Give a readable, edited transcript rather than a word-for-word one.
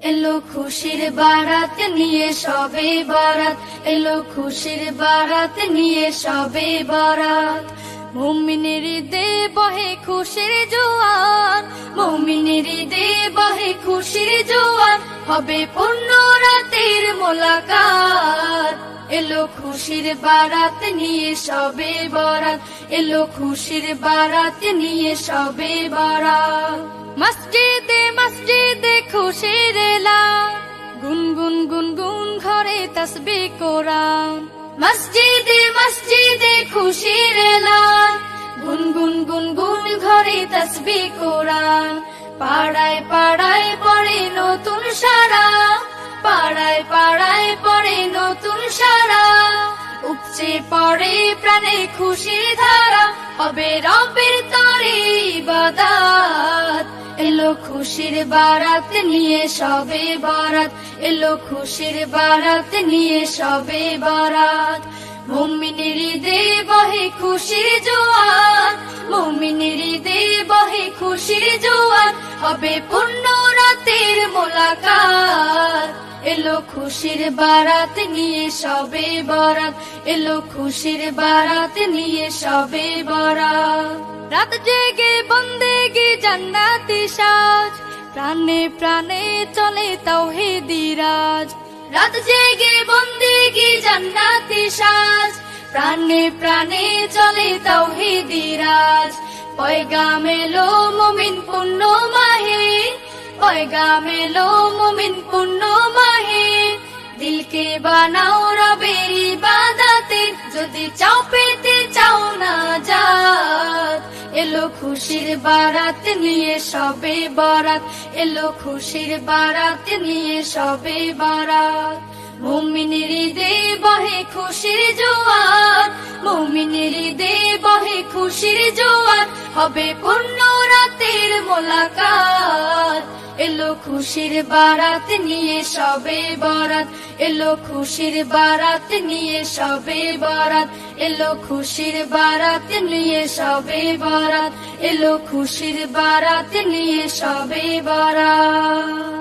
এলো খুশির বারাত নিয়ে সবে বরাত, এলো খুশির বারাত নিয়ে সবে বরাত। মুমিনের ঈদে বহে খুশির জোয়ার, মুমিনের ঈদে বহে খুশির জোয়ার, হবে পূর্ণ রাতের মোলাকাত। এলো খুশির বারাত নিয়ে সবে বরাত, এলো খুশির বারাত নিয়ে সবে বরাত। মসজিদে মসজিদে খুশির এলান, গুনগুন গুনগুন ঘরে তাসবিহ কোরআন। মসজিদে মসজিদে খুশির এলান, গুনগুন গুনগুন ঘরে তাসবিহ কোরআন। পাড়ায় পাড়ায় পড়ে নতুন সারা, পাড়ায় পাড়ায় পড়ে নতুন সারা। উপচে পড়ে প্রাণে খুশির ধারা, হবে রবের তরে ইবাদত। এলো খুশির বারাত নিয়ে সবে বরাত, এলো খুশির বারাত নিয়ে সবে বরাত। মুমিনের ঈদে বহে খুশির জোয়ার, মুমিনের ঈদে বহে খুশির জোয়ার, হবে পূর্ণ রাতের মোলাকাত। এলো খুশির বারাত নিয়ে সবে বরাত, এলো খুশির বারাত নিয়ে সবে বরাত। রাত জেগে বন্দেগি জান্নাতি সাজ, প্রাণে প্রাণে চলে তাওহীদি রাজ। রাত জেগে বন্দেগি জান্নাতি সাজ, প্রাণে প্রাণে চলে তাওহীদি রাজ। পয়গাম এলো মুমিন পূর্ণ মাহে, পয়গাম এলো মুমিন পূর্ণ মাহে। দিলকে বানাও রবের ইবাদতে, যদি চাও পেতে চাও না জাত। এলো খুশির বারাত নিয়ে সবে বরাত, এলো খুশির বারাত নিয়ে সবে বরাত। মুমিনের ঈদে বহে খুশির জোয়ার, মুমিনের ঈদে বহে খুশির জোয়ার, হবে পূর্ণ রাতের মোলাকাত। এলো খুশির বারাত নিয়ে সবে বরাত, এলো খুশির বারাত নিয়ে সবে বরাত, এলো খুশির বারাত নিয়ে সবে বরাত, এলো খুশির বারাত নিয়ে সবে বরাত।